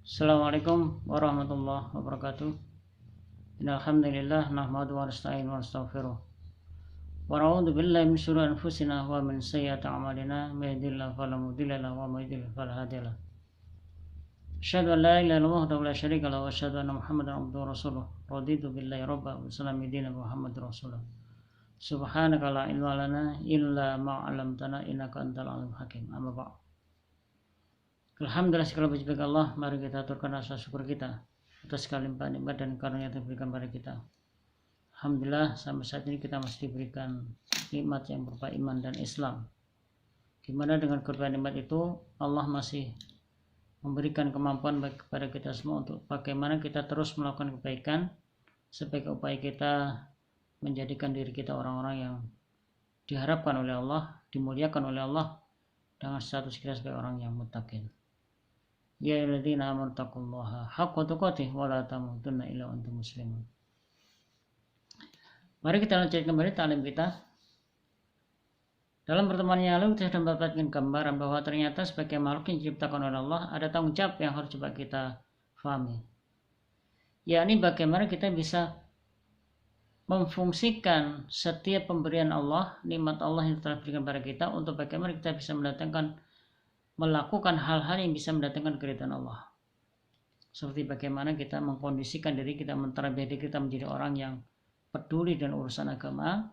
Assalamualaikum warahmatullahi wabarakatuh. Innal hamdalillah nahmaduhu wa nasta'inuhu wa nastaghfiruh. Wa na'udzu billahi min syururi anfusina wa min sayyiati a'malina. May yahdihillahu fala mudilla lahu wa may yudlil fala hadiya lahu. Asyhadu an la ilaha illallah wahdahu la syarika lahu wa asyhadu anna Muhammadan abduhu wa rasuluh. Raditu billahi rabban wa islami dinan Muhammadur rasulullah. Subhanaka la ilma lana illa ma 'allamtana innaka antal alimul hakim. Amma ba'd. Alhamdulillah, segala puji bagi Allah. Mari kita aturkan rasa syukur kita atas segala limpahan nikmat dan karunia yang diberikan pada kita. Alhamdulillah, sampai saat ini kita masih diberikan nikmat yang berupa iman dan Islam. Gimana dengan kedua nikmat itu, Allah masih memberikan kemampuan kepada kita semua untuk bagaimana kita terus melakukan kebaikan sebagai upaya kita menjadikan diri kita orang-orang yang diharapkan oleh Allah, dimuliakan oleh Allah dengan status kita sebagai orang yang muttaqin. Ya ayyuhalladzina amanu taqullaha haqqa tuqatih wa la tamutunna illa wa antum muslimun. Mari kita lanjutkan kembali ta'lim kita. Dalam pertemuan yang lalu kita sudah mendapatkan gambaran bahwa ternyata sebagai makhluk yang diciptakan oleh Allah ada tanggung jawab yang harus coba kita fahami. Yakni bagaimana kita bisa memfungsikan setiap pemberian Allah, nikmat Allah yang telah diberikan kepada kita untuk bagaimana kita bisa melakukan hal-hal yang bisa mendatangkan keridhaan Allah. Seperti bagaimana kita mengkondisikan diri kita, menterbiah diri kita menjadi orang yang peduli dengan urusan agama,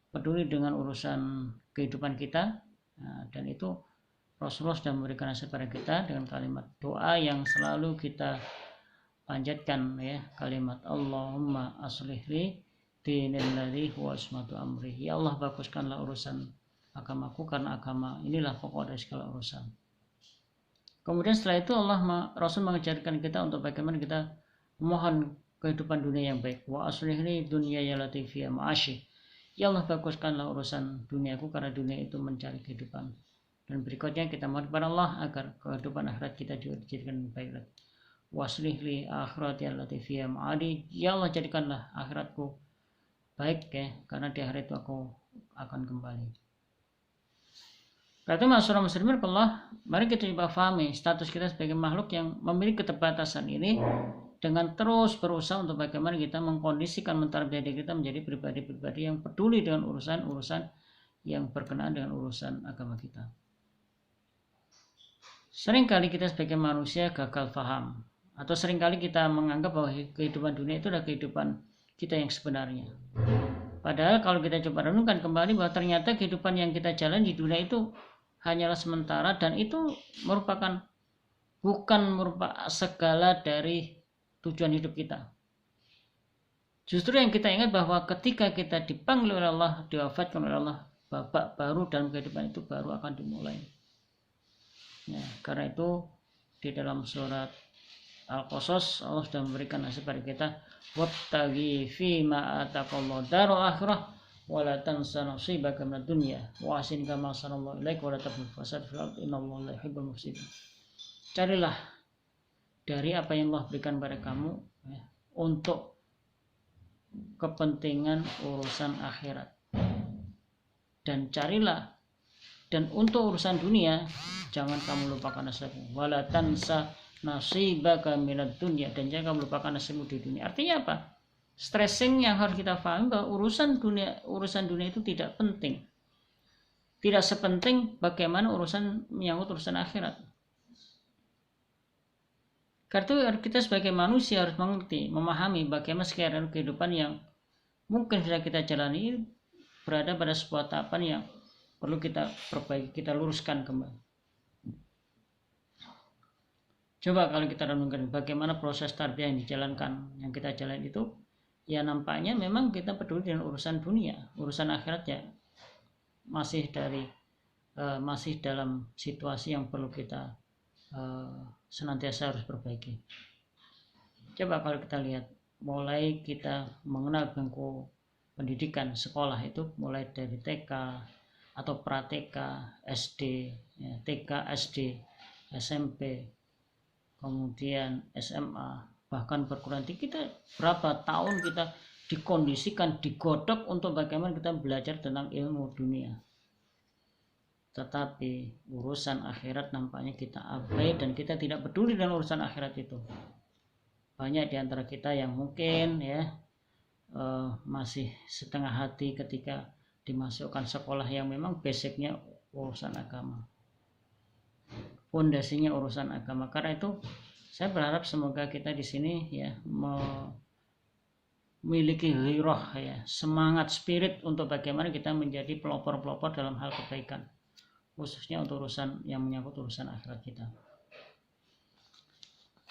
peduli dengan urusan kehidupan kita. Nah, dan itu Rasulullah sudah memberikan nasihat pada kita dengan kalimat doa yang selalu kita panjatkan, ya, kalimat Allahumma aslih li dinil ladzi huwa ismatu amri. Ya Allah, baguskanlah urusan agamaku karena agama inilah pokok dari segala urusan. Kemudian setelah itu Rasul mengajarkan kita untuk bagaimana kita memohon kehidupan dunia yang baik. Wa aslihni dunyaya allati fiha ma'ashi. Ya Allah, baguskanlah urusan duniaku karena dunia itu mencari kehidupan. Dan berikutnya kita mohon kepada Allah agar kehidupan akhirat kita dijadikan baik lagi. Wa aslihli akhirati allati fiha ma'adi. Ya Allah, jadikanlah akhiratku baik, ya, karena di akhirat itu aku akan kembali. Berarti masyarakat muslimin Allah, mari kita coba pahami status kita sebagai makhluk yang memiliki keterbatasan ini dengan terus berusaha untuk bagaimana kita mengkondisikan mentarbiah diri kita menjadi pribadi-pribadi yang peduli dengan urusan-urusan yang berkenaan dengan urusan agama kita. Seringkali kita sebagai manusia gagal paham, atau seringkali kita menganggap bahwa kehidupan dunia itu adalah kehidupan kita yang sebenarnya. Padahal kalau kita coba renungkan kembali bahwa ternyata kehidupan yang kita jalani di dunia itu hanyalah sementara dan itu bukan merupakan segala dari tujuan hidup kita. Justru yang kita ingat bahwa ketika kita dipanggil oleh Allah, diwafatkan oleh Allah, babak baru dalam kehidupan itu baru akan dimulai. Ya, karena itu di dalam surat Al-Qasas Allah sudah memberikan nasihat pada kita, wabtaghi fima ataqallahu darul akhirah wala tansa nasibaka minad dunya wa ahsin kama ahsanallahu ilaika wala tabghi fasad fil ardi innallaha la yuhibbul mufsidin. Carilah dari apa yang Allah berikan pada kamu, ya, untuk kepentingan urusan akhirat, dan carilah, dan untuk urusan dunia jangan kamu lupakan nasibmu, wala tansa nasibaka minad dunya, dan jangan kamu lupakan nasibmu di dunia. Artinya apa? Stressing yang harus kita pahami bahwa urusan dunia itu tidak penting, tidak sepenting bagaimana menyangkut urusan akhirat. Karena itu kita sebagai manusia harus mengerti, memahami bagaimana sekarang kehidupan yang mungkin sudah kita jalani berada pada sebuah tahapan yang perlu kita perbaiki, kita luruskan kembali. Coba kalau kita renungkan bagaimana proses tarbiyah yang dijalankan, yang kita jalani itu, ya nampaknya memang kita peduli dengan urusan dunia, urusan akhirat ya masih dalam situasi yang perlu kita senantiasa harus perbaiki. Coba kalau kita lihat, mulai kita mengenal bangku pendidikan sekolah itu mulai dari TK atau pra-TK, SD, ya, TK, SD, SMP, kemudian SMA, bahkan perguruan tinggi, kita berapa tahun kita dikondisikan, digodok untuk bagaimana kita belajar tentang ilmu dunia. tetapi urusan akhirat nampaknya kita abai dan kita tidak peduli dengan urusan akhirat itu. Banyak di antara kita yang mungkin ya masih setengah hati ketika dimasukkan sekolah yang memang basicnya urusan agama, fondasinya urusan agama. Karena itu saya berharap semoga kita di sini ya memiliki ghirah ya, semangat spirit untuk bagaimana kita menjadi pelopor-pelopor dalam hal kebaikan, khususnya untuk urusan yang menyangkut urusan akhirat kita.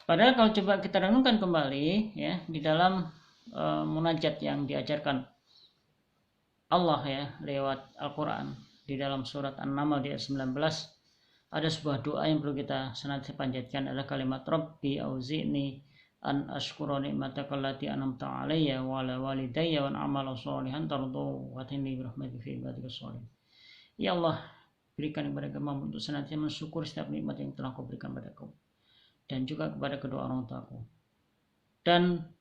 Padahal kalau coba kita renungkan kembali ya, di dalam munajat yang diajarkan Allah ya lewat Al-Quran di dalam surat An-Naml di ayat 19, ada sebuah doa yang perlu kita senantiasa panjatkan, adalah kalimat Rabbi auzi'ni an ashkura ni'mataka allati an'amta 'alayya wa 'ala walidayya wa an a'mala shalihan tardahu wa atinni bi rahmatika fi ibadika shalihin. Ya Allah, berikan kepada kami untuk senantiasa mensyukur setiap nikmat yang telah Kau berikan padaku dan juga kepada kedua orang tuaku, dan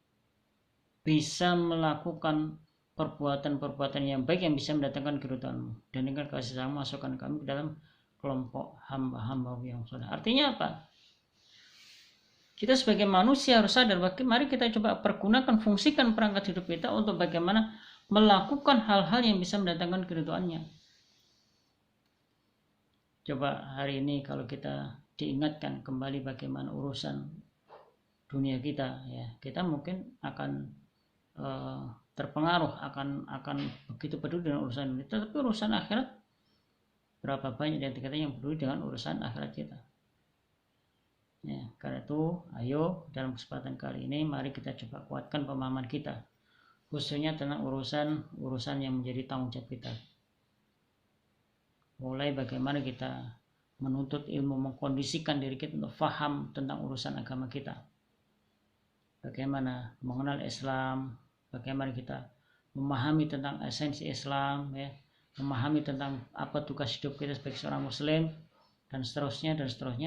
bisa melakukan perbuatan-perbuatan yang baik yang bisa mendatangkan keridhaan-Mu, dan dengan kasih sayang masukkan kami ke dalam kelompok hamba-hamba yang soleh. Artinya apa? Kita sebagai manusia harus sadar, mari kita coba pergunakan, fungsikan perangkat hidup kita untuk bagaimana melakukan hal-hal yang bisa mendatangkan keridhaan-Nya. Coba hari ini kalau kita diingatkan kembali bagaimana urusan dunia kita ya, kita mungkin akan terpengaruh, akan begitu peduli dengan urusan dunia, tapi urusan akhirat, berapa banyak dari kita yang peduli dengan urusan akhirat kita ya. Karena itu ayo dalam kesempatan kali ini mari kita coba kuatkan pemahaman kita, khususnya tentang urusan yang menjadi tanggung jawab kita. Mulai bagaimana kita menuntut ilmu, mengkondisikan diri kita untuk faham tentang urusan agama kita, bagaimana mengenal Islam, bagaimana kita memahami tentang esensi Islam ya, memahami tentang apa tugas hidup kita sebagai seorang muslim, dan seterusnya.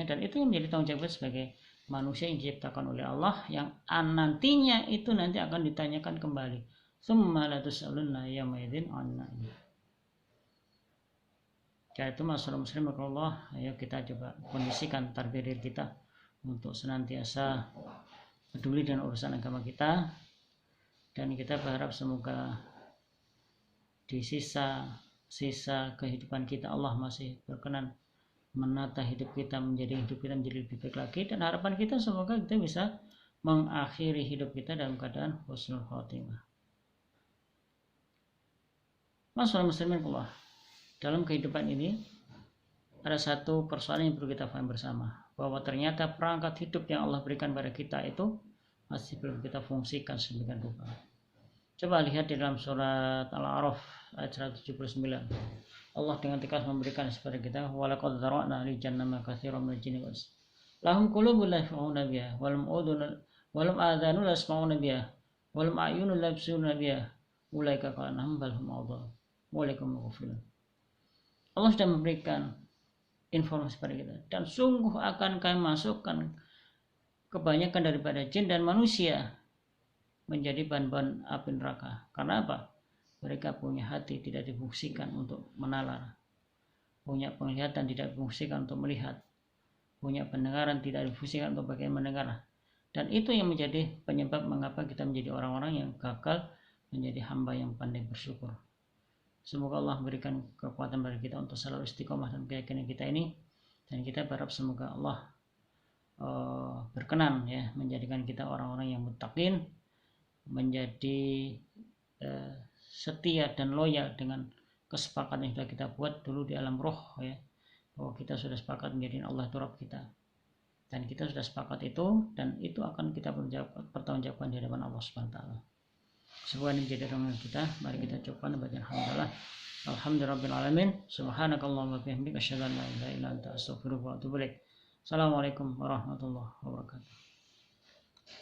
Dan itu yang menjadi tanggung jawab sebagai manusia yang diciptakan oleh Allah, yang nantinya itu nanti akan ditanyakan kembali. Tsumma la tus'alunna yawma idzin 'anil na'im. Karena itu masalah muslim Allah, ayo kita coba kondisikan tarbiyah diri kita untuk senantiasa peduli dengan urusan agama kita, dan kita berharap semoga di sisa kehidupan kita Allah masih berkenan menata hidup kita menjadi lebih baik lagi, dan harapan kita semoga kita bisa mengakhiri hidup kita dalam keadaan husnul khotimah. Masalah muslimin Allah, dalam kehidupan ini ada satu persoalan yang perlu kita paham bersama, bahwa ternyata perangkat hidup yang Allah berikan pada kita itu masih belum kita fungsikan sedemikian rupa. Coba lihat di dalam surat Al-A'raf ayat 179. Allah dengan tegas memberikan kepada kita, walaqad dzara'na li jahannama katsiran minal jinni wal ins lahum qulubun la yafqahuna biha walum adhanun la yasma'una biha walum a'yunun la yubsiruna biha ulaika ka'annahum bal hum adall walaikum ghafilun. Allah sudah memberikan informasi pada kita, dan sungguh akan kami masukkan kebanyakan daripada jin dan manusia menjadi bahan-bahan api neraka. Karena apa? Mereka punya hati tidak difungsikan untuk menalar, punya penglihatan tidak difungsikan untuk melihat, punya pendengaran tidak difungsikan untuk bagaimana mendengar. Dan itu yang menjadi penyebab mengapa kita menjadi orang-orang yang gagal menjadi hamba yang pandai bersyukur. Semoga Allah memberikan kekuatan bagi kita untuk selalu istiqomah dan keyakinan kita ini, dan kita berharap semoga Allah berkenan ya menjadikan kita orang-orang yang muttaqin, menjadi setia dan loyal dengan kesepakatan yang sudah kita buat dulu di alam roh ya, bahwa kita sudah sepakat menjadikan Allah itu Rabb kita, dan kita sudah sepakat itu, dan itu akan kita pertanggungjawabkan di hadapan Allah Subhanahu wa taala. Semoga ini menjadi renungan kita. Mari kita coba membaca alhamdulillah. Alhamdulillahirabbil alamin. Subhanakallahumma wa bihamdika asyhadu an la ilaha illa anta astaghfiruka wa atubu ilaik. Assalamualaikum warahmatullahi wabarakatuh.